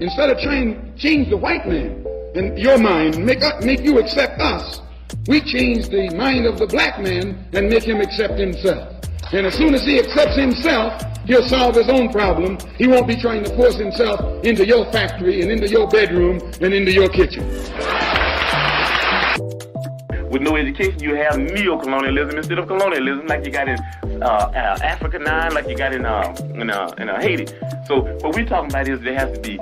Instead of trying to change the white man in your mind, make you accept us, we change the mind of the black man and make him accept himself. And as soon as he accepts himself, he'll solve his own problem. He won't be trying to force himself into your factory and into your bedroom and into your kitchen. With no education, you have neo-colonialism instead of colonialism, like you got in Africa 9, like you got in Haiti. So what we're talking about is there has to be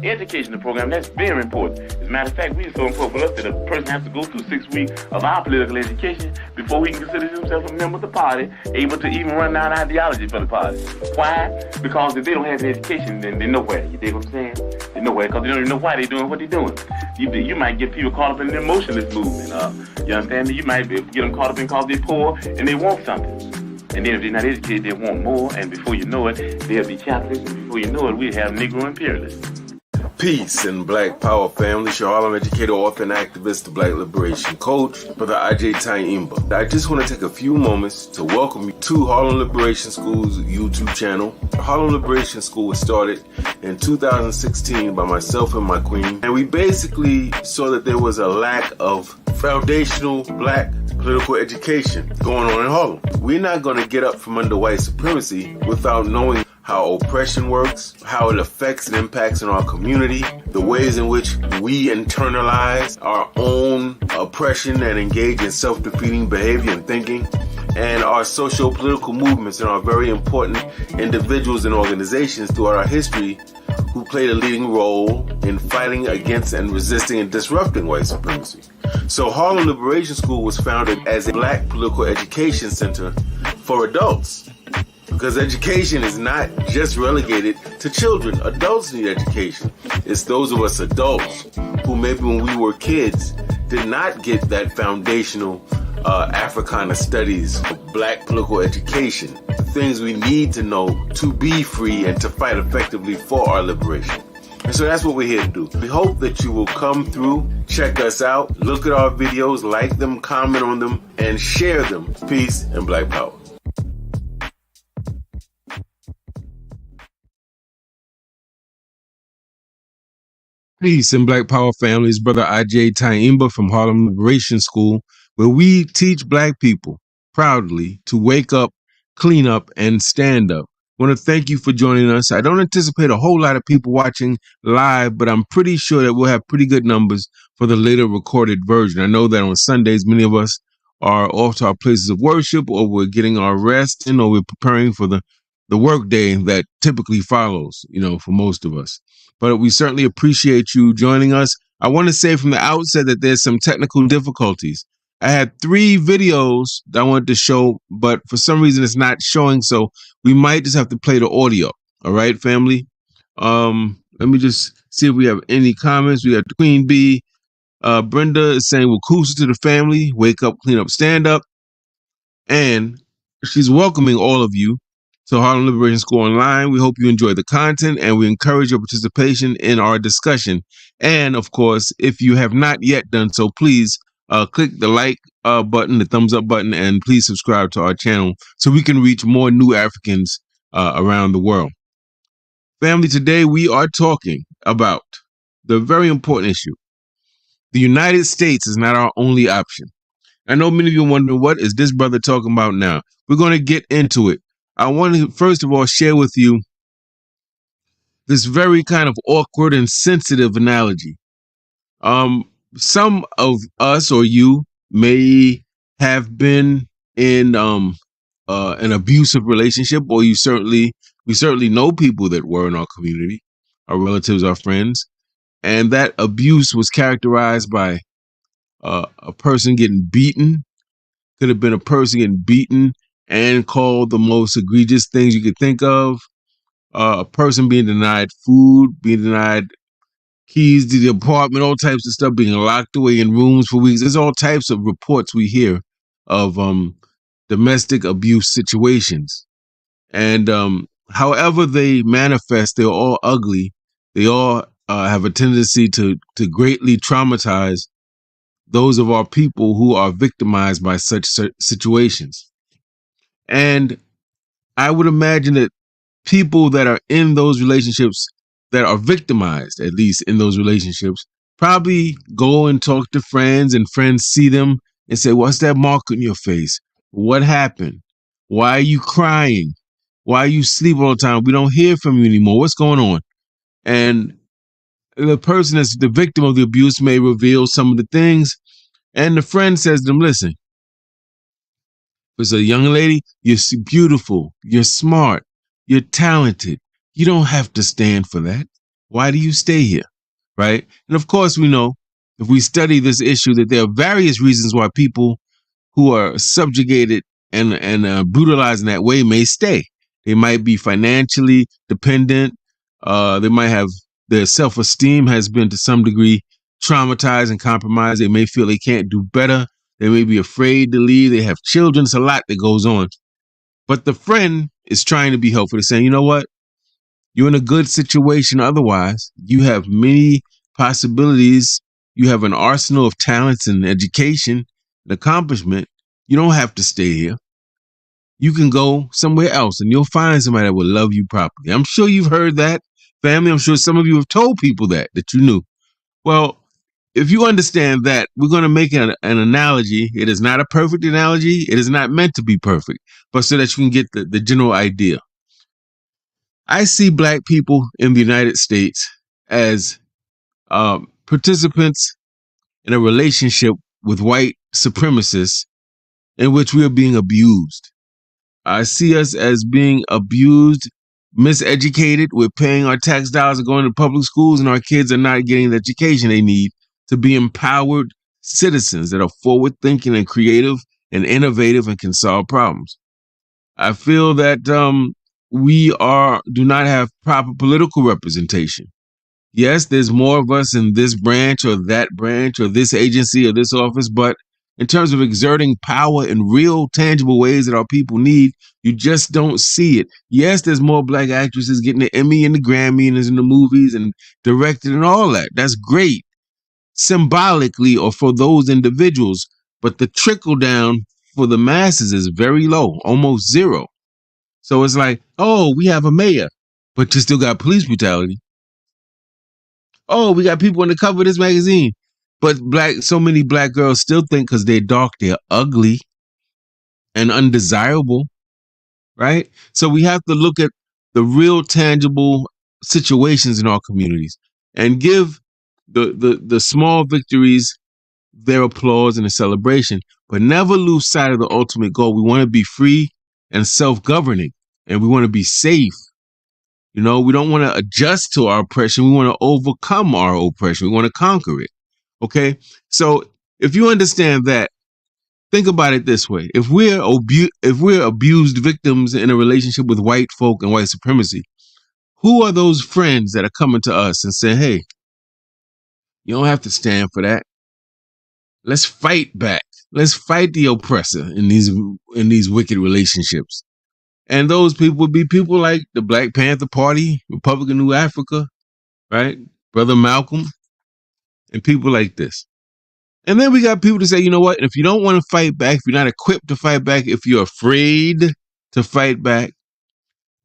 educational program. That's very important. As a matter of fact, we so important for us that a person has to go through 6 weeks of our political education before he can consider himself a member of the party, able to even run down ideology for the party. Why? Because if they don't have the education, then they're nowhere. You dig what I'm saying? They're nowhere because they don't even know why they're doing what they're doing. You might get people caught up in the emotionalist movement. You understand me? You might get them caught up in because they're poor and they want something. And then if they're not educated, they want more. And before you know it, they'll be chaplets. And before you know it, we have Negro imperialists. Peace and Black Power family. Your Harlem educator, author, and activist, the Black Liberation Coach, Brother Agyei Tyehimba. I just want to take a few moments to welcome you to Harlem Liberation School's YouTube channel. Harlem Liberation School was started in 2016 by myself and my queen. And we basically saw that there was a lack of foundational black political education going on in Harlem. We're not going to get up from under white supremacy without knowing how oppression works, how it affects and impacts in our community, the ways in which we internalize our own oppression and engage in self-defeating behavior and thinking, and our socio-political movements and our very important individuals and organizations throughout our history who played a leading role in fighting against and resisting and disrupting white supremacy. So Harlem Liberation School was founded as a black political education center for adults. Because education is not just relegated to children. Adults need education. It's those of us adults who maybe when we were kids did not get that foundational Africana studies, black political education, the things we need to know to be free and to fight effectively for our liberation. And so that's what we're here to do. We hope that you will come through, check us out, look at our videos, like them, comment on them, and share them. Peace and Black Power. Peace and Black Power families, Brother Agyei Tyehimba from Harlem Liberation School, where we teach black people proudly to wake up, clean up, and stand up. I want to thank you for joining us. I don't anticipate a whole lot of people watching live, but I'm pretty sure that we'll have pretty good numbers for the later recorded version. I know that on Sundays, many of us are off to our places of worship, or we're getting our rest in, or we're preparing for the work day that typically follows, for most of us. But we certainly appreciate you joining us. I want to say from the outset that there's some technical difficulties. I had 3 videos that I wanted to show, but for some reason it's not showing, so we might just have to play the audio. All right, family? Let me just see if we have any comments. We got Queen B. Brenda is saying, "Wakusa to the family. Wake up, clean up, stand up." And she's welcoming all of you to Harlem Liberation School Online. We hope you enjoy the content and we encourage your participation in our discussion. And of course, if you have not yet done so, please click the like button, the thumbs up button, and please subscribe to our channel so we can reach more new Africans around the world. Family, today we are talking about the very important issue. The United States is not our only option. I know many of you are wondering, what is this brother talking about now? We're going to get into it. I want to, first of all, share with you this very kind of awkward and sensitive analogy. Some of us or you may have been in an abusive relationship, or we certainly know people that were in our community, our relatives, our friends, and that abuse was characterized by a person getting beaten. Could have been a person getting beaten and called the most egregious things you could think of. A person being denied food, being denied keys to the apartment, all types of stuff, being locked away in rooms for weeks. There's all types of reports we hear of domestic abuse situations. And however they manifest, they're all ugly. They all have a tendency to greatly traumatize those of our people who are victimized by such situations. And I would imagine that people that are in those relationships that are victimized, at least in those relationships, probably go and talk to friends, and friends see them and say, what's that mark on your face? What happened? Why are you crying? Why are you sleep all the time? We don't hear from you anymore. What's going on? And the person that's the victim of the abuse may reveal some of the things. And the friend says to them, listen, as a young lady, you're beautiful, you're smart, you're talented. You don't have to stand for that. Why do you stay here? Right? And of course, we know if we study this issue that there are various reasons why people who are subjugated and brutalized in that way may stay. They might be financially dependent. They might have their self-esteem has been to some degree traumatized and compromised. They may feel they can't do better. They may be afraid to leave. They have children. It's a lot that goes on. But the friend is trying to be helpful. They're saying, you know what? You're in a good situation otherwise. You have many possibilities. You have an arsenal of talents and education and accomplishment. You don't have to stay here. You can go somewhere else and you'll find somebody that will love you properly. I'm sure you've heard that, family. I'm sure some of you have told people that you knew. Well, if you understand that, we're going to make an analogy. It is not a perfect analogy. It is not meant to be perfect, but so that you can get the general idea. I see Black people in the United States as participants in a relationship with white supremacists in which we are being abused. I see us as being abused, miseducated. We're paying our tax dollars and going to public schools, and our kids are not getting the education they need to be empowered citizens that are forward thinking and creative and innovative and can solve problems. I feel that we do not have proper political representation. Yes, there's more of us in this branch or that branch or this agency or this office, but in terms of exerting power in real, tangible ways that our people need, you just don't see it. Yes, there's more Black actresses getting the Emmy and the Grammy and is in the movies and directed and all that. That's great, symbolically or for those individuals, but the trickle down for the masses is very low, almost zero. So it's like, oh, we have a mayor, but you still got police brutality. Oh, we got people on the cover of this magazine. But so many Black girls still think because they're dark, they're ugly and undesirable, right? So we have to look at the real tangible situations in our communities and give the small victories their applause and a celebration, but never lose sight of the ultimate goal. We want to be free and self-governing, and we want to be safe. You know, we don't want to adjust to our oppression. We want to overcome our oppression. We want to conquer it. Okay. So if you understand that, think about it this way. If we're abused victims in a relationship with white folk and white supremacy, who are those friends that are coming to us and saying, hey, you don't have to stand for that. Let's fight back. Let's fight the oppressor in these wicked relationships. And those people would be people like the Black Panther Party, Republican New Africa, right? Brother Malcolm, and people like this. And then we got people to say, you know what? If you don't want to fight back, if you're not equipped to fight back, if you're afraid to fight back,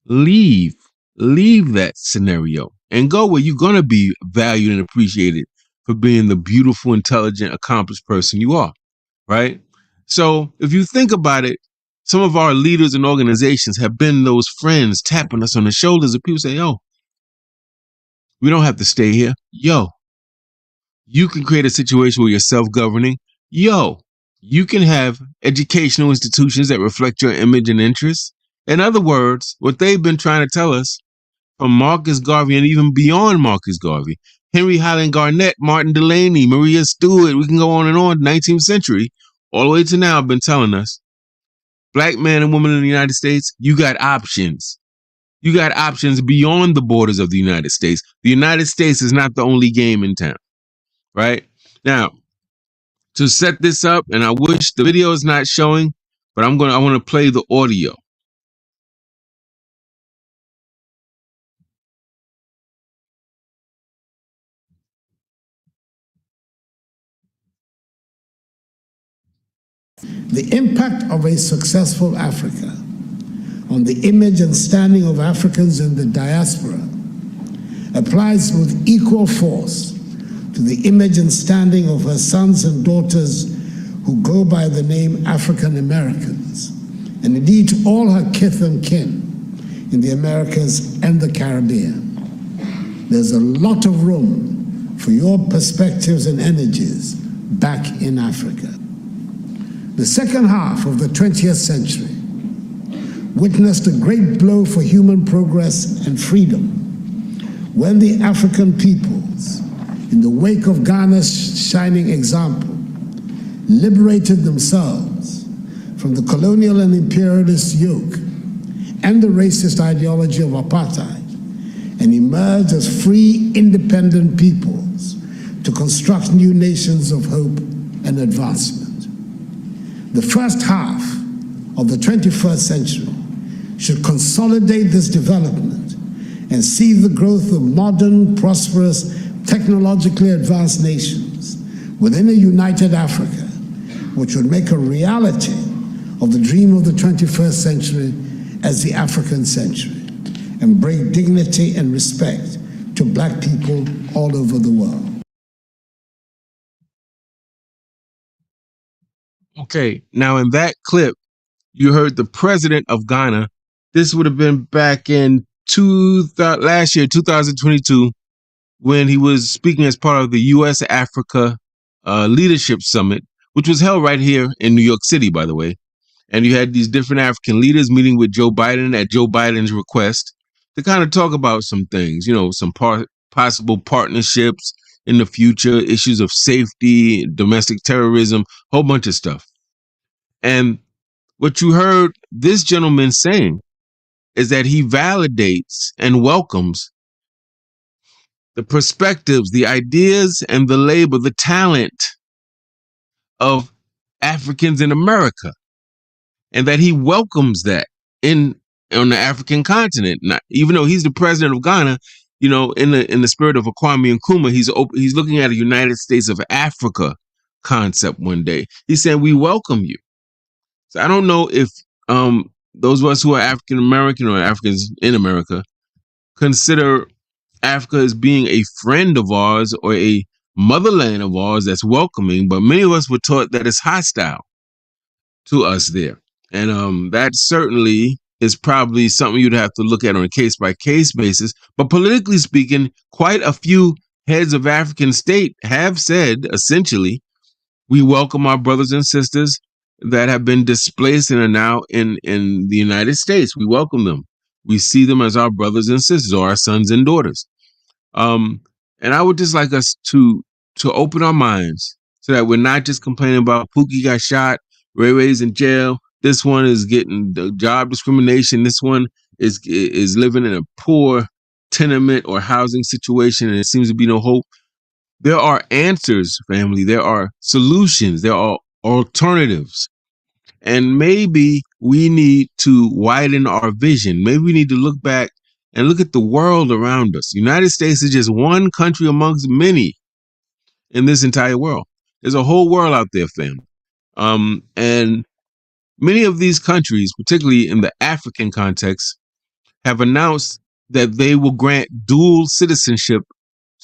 leave that scenario and go where you're going to be valued and appreciated for being the beautiful, intelligent, accomplished person you are, right? So if you think about it, some of our leaders and organizations have been those friends tapping us on the shoulders of people say, yo, we don't have to stay here. Yo, you can create a situation where you're self-governing. Yo, you can have educational institutions that reflect your image and interests. In other words, what they've been trying to tell us from Marcus Garvey and even beyond Marcus Garvey, Henry Highland Garnett, Martin Delany, Maria Stewart, we can go on and on, 19th century, all the way to now, have been telling us, Black man and woman in the United States, you got options. You got options beyond the borders of the United States. The United States is not the only game in town, right? Now, to set this up, and I wish the video is not showing, but I want to play the audio. The impact of a successful Africa on the image and standing of Africans in the diaspora applies with equal force to the image and standing of her sons and daughters who go by the name African Americans, and indeed to all her kith and kin in the Americas and the Caribbean. There's a lot of room for your perspectives and energies back in Africa. The second half of the 20th century witnessed a great blow for human progress and freedom when the African peoples, in the wake of Ghana's shining example, liberated themselves from the colonial and imperialist yoke and the racist ideology of apartheid and emerged as free, independent peoples to construct new nations of hope and advancement. The first half of the 21st century should consolidate this development and see the growth of modern, prosperous, technologically advanced nations within a united Africa, which would make a reality of the dream of the 21st century as the African century and bring dignity and respect to Black people all over the world. Okay, now in that clip, you heard the president of Ghana. This would have been back in last year, 2022, when he was speaking as part of the U.S. Africa Leadership Summit, which was held right here in New York City, by the way. And you had these different African leaders meeting with Joe Biden at Joe Biden's request to kind of talk about some things, you know, some possible partnerships in the future, issues of safety, domestic terrorism, whole bunch of stuff. And what you heard this gentleman saying is that he validates and welcomes the perspectives, the ideas, and the labor, the talent of Africans in America, and that he welcomes that on the African continent. Now, even though he's the president of Ghana, you know, in the spirit of Kwame Nkrumah, he's looking at a United States of Africa concept one day. He's saying we welcome you. So I don't know if those of us who are African American or Africans in America consider Africa as being a friend of ours or a motherland of ours that's welcoming, but many of us were taught that it's hostile to us there. And that certainly is probably something you'd have to look at on a case-by-case basis. But politically speaking, quite a few heads of African state have said, essentially, we welcome our brothers and sisters that have been displaced and are now in the United States. We welcome them. We see them as our brothers and sisters or our sons and daughters. And I would just like us to open our minds so that we're not just complaining about Pookie got shot, Ray Ray's in jail, this one is getting the job discrimination, this one is living in a poor tenement or housing situation and there seems to be no hope. There are answers, family. There are solutions. There are alternatives. And maybe we need to widen our vision. Maybe we need to look back and look at the world around us. The United States is just one country amongst many in this entire world. There's a whole world out there, family. And many of these countries, particularly in the African context, have announced that they will grant dual citizenship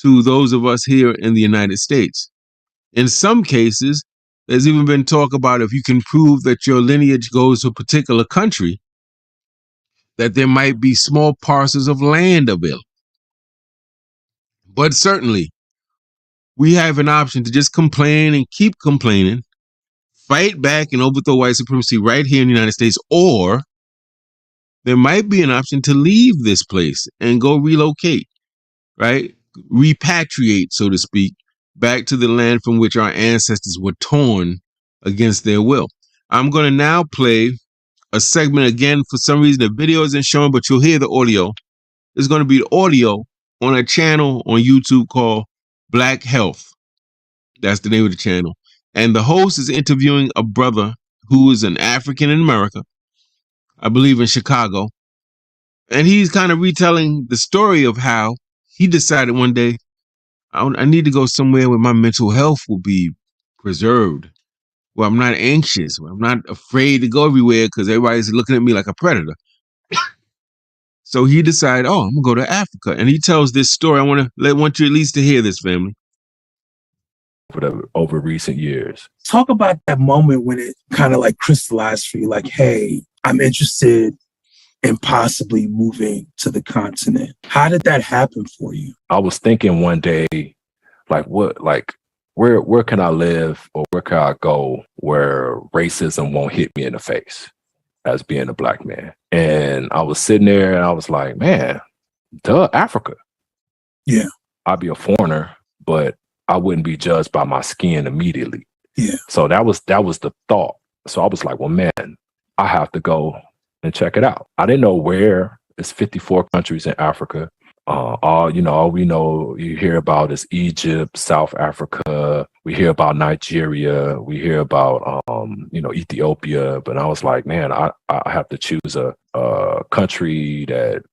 to those of us here in the United States. In some cases, there's even been talk about if you can prove that your lineage goes to a particular country, that there might be small parcels of land available. But certainly, we have an option to just complain and keep complaining, fight back and overthrow white supremacy right here in the United States, or there might be an option to leave this place and go relocate, right? Repatriate, so to speak, back to the land from which our ancestors were torn against their will. I'm going to now play a segment again. For some reason, the video isn't showing, but you'll hear the audio. There's going to be audio on a channel on YouTube called Black Health. That's the name of the channel. And the host is interviewing a brother who is an African in America, I believe in Chicago. And he's kind of retelling the story of how he decided one day, I need to go somewhere where my mental health will be preserved, where I'm not anxious, where I'm not afraid to go everywhere because everybody's looking at me like a predator. So he decided, oh, I'm gonna go to Africa, and he tells this story. I want you at least to hear this, family. Over recent years. Talk about that moment when it kind of like crystallized for you, like, hey, I'm interested in possibly moving to the continent. How did that happen for you? I was thinking one day, where can I live, or where can I go where racism won't hit me in the face as being a Black man? And I was sitting there and I was like, man, Africa. Yeah. I'd be a foreigner, but I wouldn't be judged by my skin immediately. Yeah. So that was the thought. So I was like, well, man, I have to go and check it out. I didn't know where. It's 54 countries in Africa. All we know, you hear about is Egypt, South Africa. We hear about Nigeria. We hear about, Ethiopia. But I was like, man, I have to choose a country that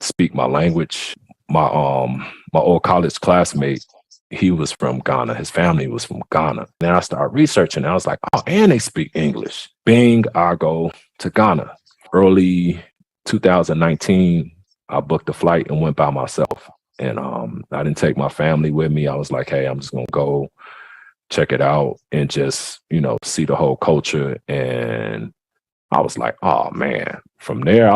speak my language. My old college classmate, he was from Ghana. His family was from Ghana. Then I started researching. And I was like, oh, and they speak English. Bing, I go to Ghana. Early 2019, I booked a flight and went by myself. And I didn't take my family with me. I was like, hey, I'm just going to go check it out and just, see the whole culture. And I was like, oh, man. From there,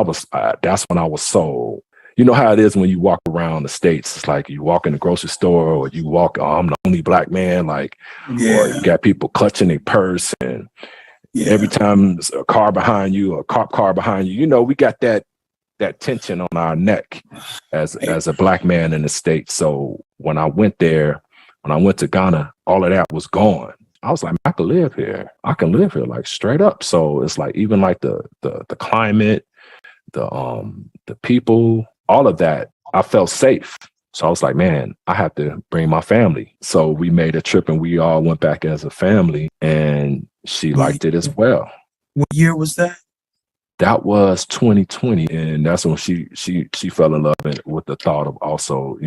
that's when I was so... You know how it is when you walk around the States. It's like you walk in the grocery store, or you walk, I'm the only Black man, or you got people clutching their purse, and every time there's a car behind you, or a cop car behind you, we got that tension on our neck as a Black man in the States. So when I went to Ghana, all of that was gone. I was like, I can live here. I can live here, like, straight up. So it's like, even like the climate, the people, all of that, I felt safe. So I was like, man, I have to bring my family. So we made a trip and we all went back as a family, and she liked it as well. What year was that? That was 2020. And that's when she fell in love with the thought of also,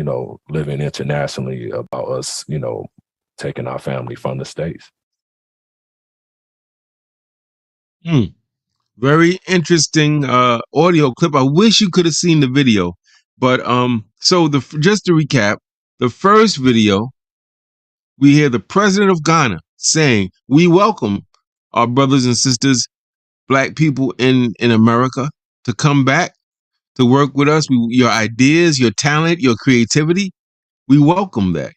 living internationally, about us, taking our family from the States. Very interesting audio clip. I wish you could have seen the video, but just to recap, the first video, we hear the president of Ghana saying, "We welcome our brothers and sisters, Black people in America, to come back to work with us. Your ideas, your talent, your creativity, we welcome that,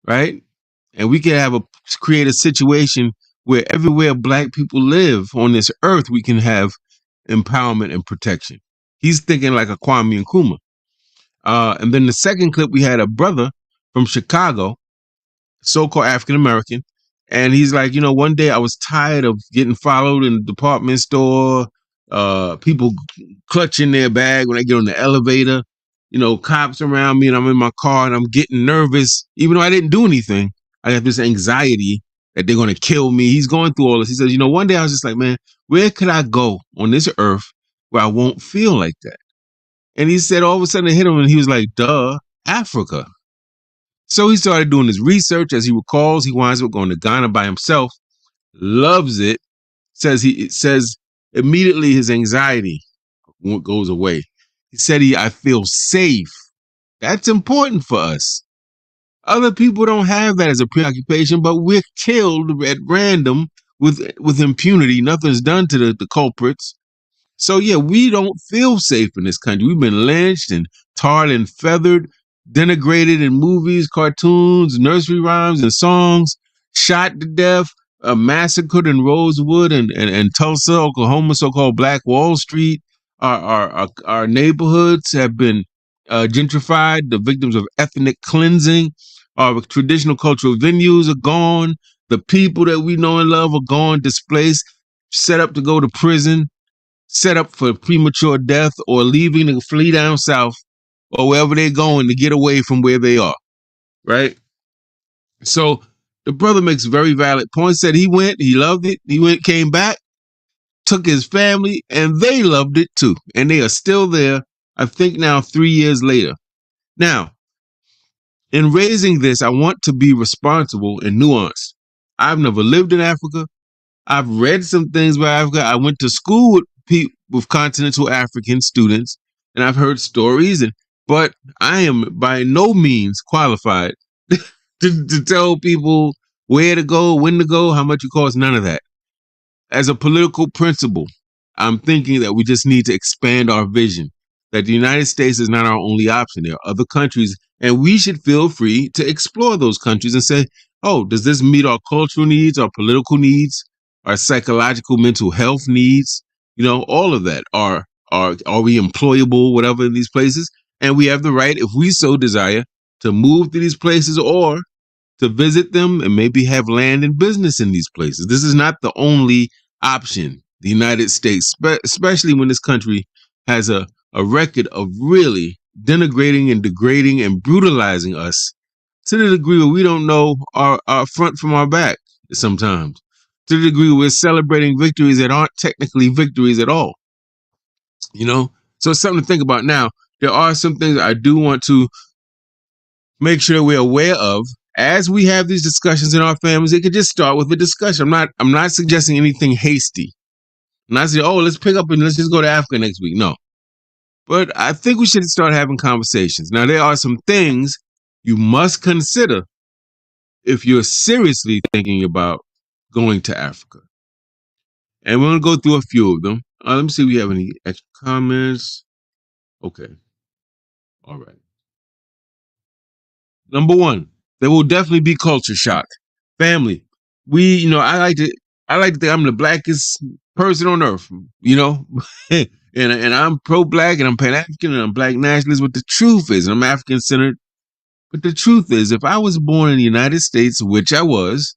right? And we can create a situation where everywhere Black people live on this earth, we can have empowerment and protection." He's thinking like a Kwame Nkrumah. And then the second clip, we had a brother from Chicago, so-called African-American. And he's like, one day I was tired of getting followed in the department store, people clutching their bag when I get on the elevator, cops around me, and I'm in my car and I'm getting nervous. Even though I didn't do anything, I have this anxiety that they're going to kill me. He's going through all this. He says, one day I was just like, man, where could I go on this earth where I won't feel like that? And he said, all of a sudden it hit him, and he was like, duh, Africa. So he started doing his research. As he recalls, he winds up going to Ghana by himself, loves it, says immediately his anxiety goes away. He said, I feel safe. That's important for us. Other people don't have that as a preoccupation, but we're killed at random with impunity. Nothing's done to the culprits. So yeah, we don't feel safe in this country. We've been lynched and tarred and feathered, denigrated in movies, cartoons, nursery rhymes, and songs, shot to death, massacred in Rosewood and Tulsa, Oklahoma, so-called Black Wall Street. Our neighborhoods have been gentrified, the victims of ethnic cleansing. Our traditional cultural venues are gone. The people that we know and love are gone, displaced, set up to go to prison, set up for premature death, or leaving to flee down south, or wherever they're going to get away from where they are, right? So the brother makes very valid points. Said he went, he loved it. He went, came back, took his family, and they loved it too. And they are still there, I think now 3 years later. Now, in raising this, I want to be responsible and nuanced. I've never lived in Africa. I've read some things about Africa. I went to school with continental African students. and I've heard stories, but I am by no means qualified to tell people where to go, when to go, how much it costs, none of that. As a political principle, I'm thinking that we just need to expand our vision, that the United States is not our only option. There are other countries, and we should feel free to explore those countries and say, oh, does this meet our cultural needs, our political needs, our psychological mental health needs? All of that. Are we employable, whatever, in these places? And we have the right, if we so desire, to move to these places or to visit them and maybe have land and business in these places. This is not the only option. The United States, especially when this country has a record of really denigrating and degrading and brutalizing us to the degree where we don't know our front from our back sometimes, to the degree we're celebrating victories that aren't technically victories at all. So it's something to think about. Now, there are some things I do want to make sure we're aware of as we have these discussions in our families. It could just start with a discussion. I'm not suggesting anything hasty. I'm not saying, oh, let's pick up and let's just go to Africa next week. No. But I think we should start having conversations. Now, there are some things you must consider if you're seriously thinking about going to Africa. And we're going to go through a few of them. Let me see if we have any extra comments. Okay. All right. Number one, there will definitely be culture shock. Family. I like to think I'm the blackest person on earth, and I'm pro-black and I'm Pan-African and I'm black nationalist. But the truth is, and I'm African-centered, but the truth is, if I was born in the United States, which I was,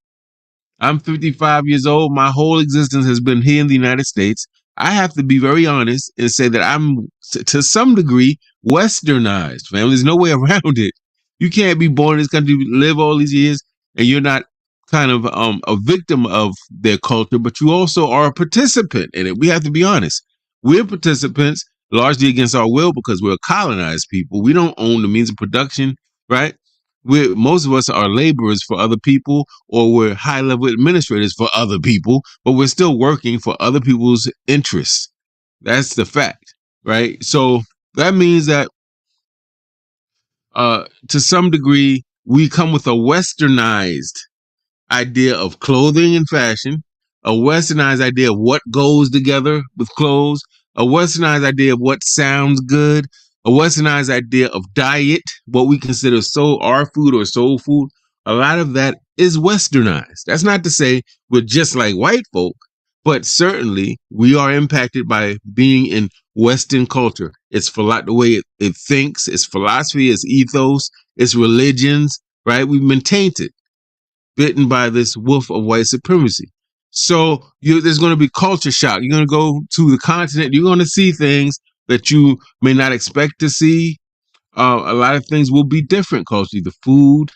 I'm 55 years old. My whole existence has been here in the United States. I have to be very honest and say that I'm, to some degree, westernized. Family, there's no way around it. You can't be born in this country, live all these years, and you're not kind of a victim of their culture, but you also are a participant in it. We have to be honest. We're participants largely against our will because we're colonized people. We don't own the means of production, right? Most of us are laborers for other people, or we're high-level administrators for other people, but we're still working for other people's interests. That's the fact, right? So that means that to some degree, we come with a westernized idea of clothing and fashion, a westernized idea of what goes together with clothes, a westernized idea of what sounds good, a westernized idea of diet, what we consider our food or soul food. A lot of that is westernized. That's not to say we're just like white folk, but certainly we are impacted by being in Western culture. It's the way it thinks, its philosophy, its ethos, its religions, right? We've been tainted, bitten by this wolf of white supremacy. So there's going to be culture shock. You're going to go to the continent. You're going to see things that you may not expect to see. A lot of things will be different culturally. The food,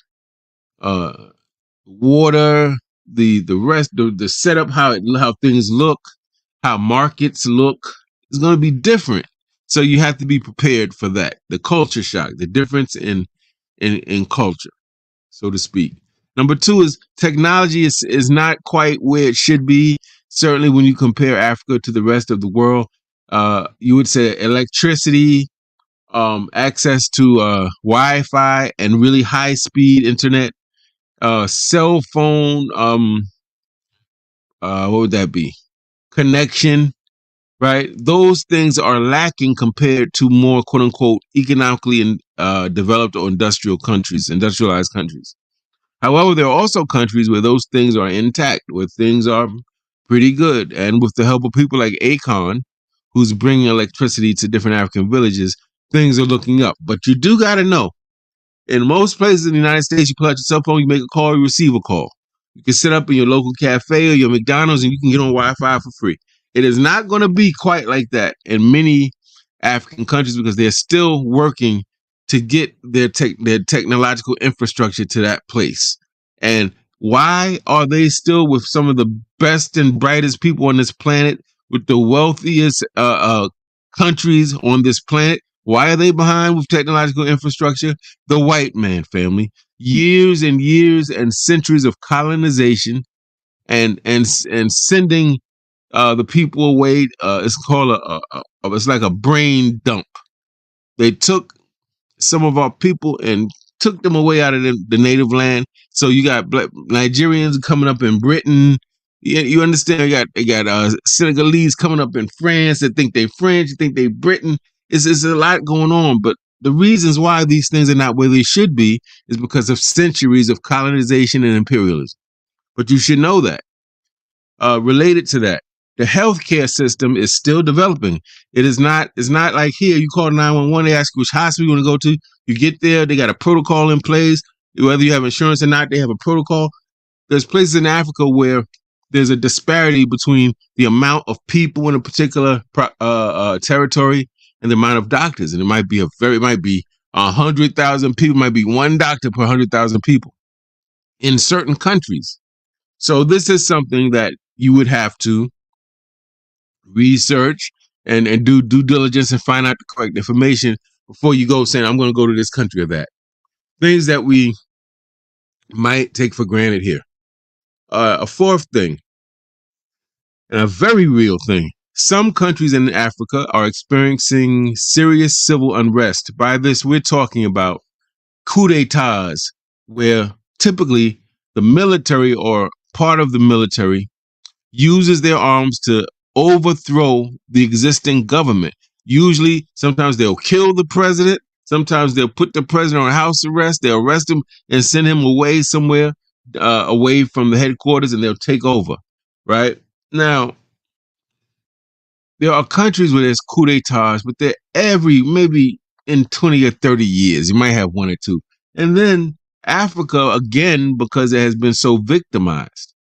water, the rest, the setup, how things look, how markets look, is going to be different. So you have to be prepared for that. The culture shock, the difference in culture, so to speak. Number two is technology is not quite where it should be. Certainly when you compare Africa to the rest of the world, you would say electricity, access to Wi-Fi and really high-speed internet, cell phone, what would that be? Connection, right? Those things are lacking compared to more quote-unquote economically developed or industrialized countries. However, there are also countries where those things are intact, where things are pretty good. And with the help of people like Akon, who's bringing electricity to different African villages, things are looking up. But you do got to know, in most places in the United States, you pull out your cell phone, you make a call, you receive a call. You can sit up in your local cafe or your McDonald's and you can get on Wi-Fi for free. It is not going to be quite like that in many African countries because they're still working to get their technological infrastructure to that place. And why are they still with some of the best and brightest people on this planet, with the wealthiest countries on this planet? Why are they behind with technological infrastructure? The white man, family. Years and years and centuries of colonization and sending the people away. It's called it's like a brain dump. They took some of our people and took them away out of the native land. So you got black Nigerians coming up in Britain. You understand? You got Senegalese coming up in France that think they French, think they Britain. It's a lot going on, but the reasons why these things are not where they should be is because of centuries of colonization and imperialism. But you should know that. Related to that, the healthcare system is still developing. It's not like here, you call 911, they ask you which hospital you want to go to. You get there, they got a protocol in place. Whether you have insurance or not, they have a protocol. There's places in Africa where there's a disparity between the amount of people in a particular territory and the amount of doctors. And it might be 100,000 people, might be one doctor per 100,000 people in certain countries. So this is something that you would have to research and do due diligence and find out the correct information before you go saying, I'm going to go to this country or that. Things that we might take for granted here. A fourth thing, and a very real thing. Some countries in Africa are experiencing serious civil unrest. By this, we're talking about coup d'etats, where typically the military or part of the military uses their arms to overthrow the existing government. Usually, sometimes they'll kill the president. Sometimes they'll put the president on house arrest. They'll arrest him and send him away somewhere, away from the headquarters, and they'll take over. Right now, there are countries where there's coup d'etats, but they're maybe in 20 or 30 years, you might have one or two. And then Africa, again, because it has been so victimized,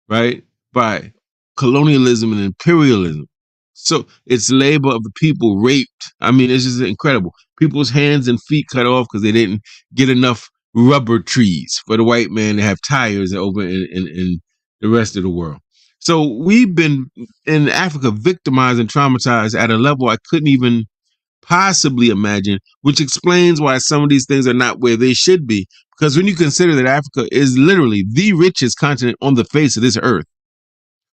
right, by colonialism and imperialism. So it's labor of the people raped. I mean, it's just incredible. People's hands and feet cut off because they didn't get enough rubber trees for the white man to have tires over in the rest of the world. So we've been in Africa victimized and traumatized at a level I couldn't even possibly imagine, which explains why some of these things are not where they should be. Because when you consider that Africa is literally the richest continent on the face of this earth,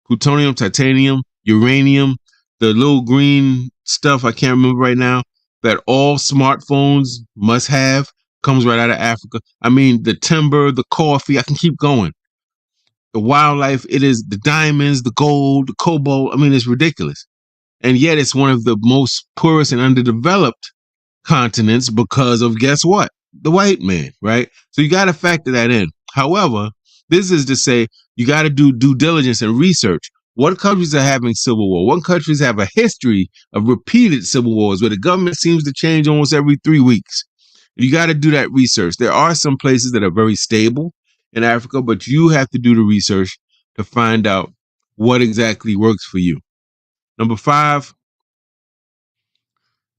plutonium, titanium, uranium, the little green stuff I can't remember right now that all smartphones must have comes right out of Africa. I mean, the timber, the coffee, I can keep going. The wildlife, it is the diamonds, the gold, the cobalt. I mean, it's ridiculous. And yet it's one of the most poorest and underdeveloped continents because of, guess what? The white man, right? So you got to factor that in. However, this is to say you got to do due diligence and research. What countries are having civil war? What countries have a history of repeated civil wars where the government seems to change almost every 3 weeks? You got to do that research. There are some places that are very stable in Africa, but you have to do the research to find out what exactly works for you. Number 5,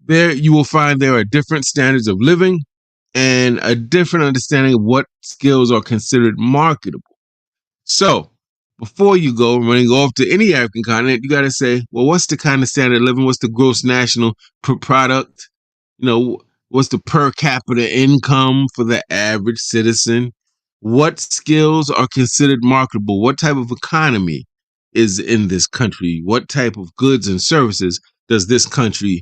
there you will find there are different standards of living and a different understanding of what skills are considered marketable. So before you go, when you go off to any African continent, you got to say, well, what's the kind of standard of living? What's the gross national product? You know, what's the per capita income for the average citizen? What skills are considered marketable? What type of economy is in this country? What type of goods and services does this country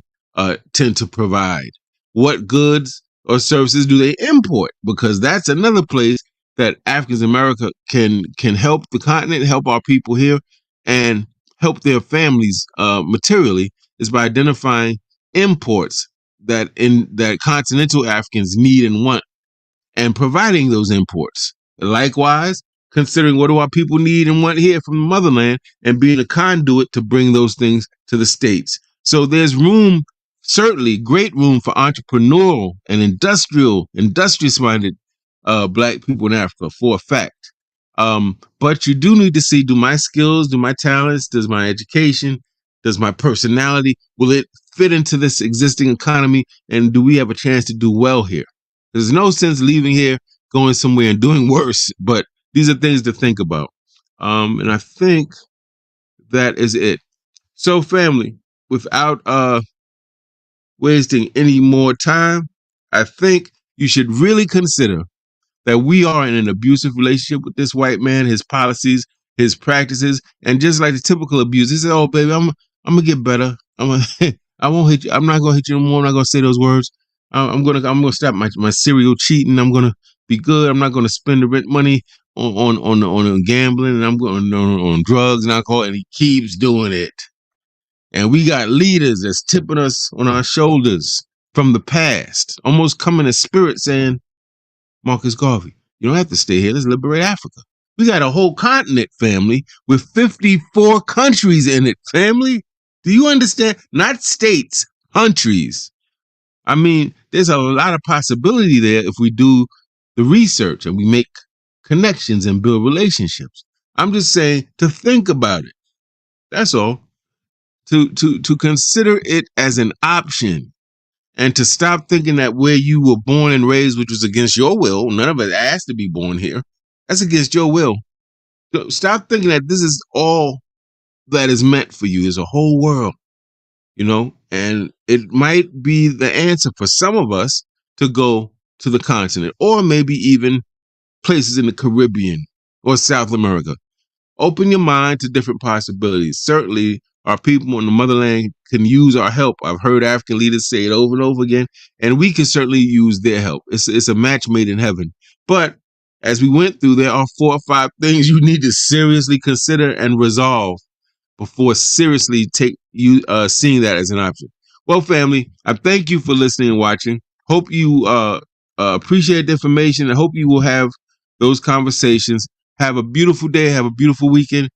tend to provide? What goods or services do they import? Because that's another place that African America can help the continent, help our people here, and help their families materially, is by identifying imports that continental Africans need and want, and providing those imports. Likewise, considering what do our people need and want here from the motherland, and being a conduit to bring those things to the States. So there's room, certainly great room, for entrepreneurial and industrious-minded Black people in Africa, for a fact. But you do need to see, do my skills, do my talents, does my education, does my personality, will it fit into this existing economy, and do we have a chance to do well here? There's no sense leaving here, going somewhere and doing worse, but these are things to think about. And I think that is it. So family, without wasting any more time, I think you should really consider that we are in an abusive relationship with this white man, his policies, his practices, and just like the typical abuse, he said, "Oh, baby, I'm gonna get better. I won't hit you. I'm not gonna hit you no more. I'm not gonna say those words. I'm gonna stop my serial cheating. I'm gonna be good. I'm not gonna spend the rent money on gambling, and I'm going on drugs and alcohol. And he keeps doing it. And we got leaders that's tipping us on our shoulders from the past, almost coming as spirit saying, Marcus Garvey, you don't have to stay here. Let's liberate Africa. We got a whole continent, family, with 54 countries in it, family. Do you understand? Not states, countries. I mean, there's a lot of possibility there if we do the research and we make connections and build relationships. I'm just saying to think about it. That's all. To consider it as an option and to stop thinking that where you were born and raised, which was against your will, none of us asked to be born here. That's against your will. So stop thinking that this is all that is meant for you. There's a whole world, and it might be the answer for some of us to go to the continent or maybe even places in the Caribbean or South America. Open your mind to different possibilities. Certainly, our people in the motherland can use our help. I've heard African leaders say it over and over again, and we can certainly use their help. It's a match made in heaven. But as we went through, there are 4 or 5 things you need to seriously consider and resolve before seriously seeing that as an option. Well, family, I thank you for listening and watching. Hope you appreciate the information. I hope you will have those conversations. Have a beautiful day. Have a beautiful weekend.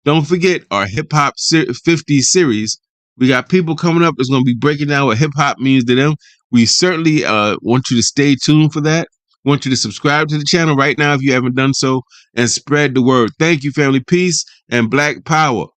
Don't forget our Hip Hop 50 series. We got people coming up that's going to be breaking down what hip hop means to them. We certainly want you to stay tuned for that. Want you to subscribe to the channel right now if you haven't done so and spread the word. Thank you, family. Peace and Black Power.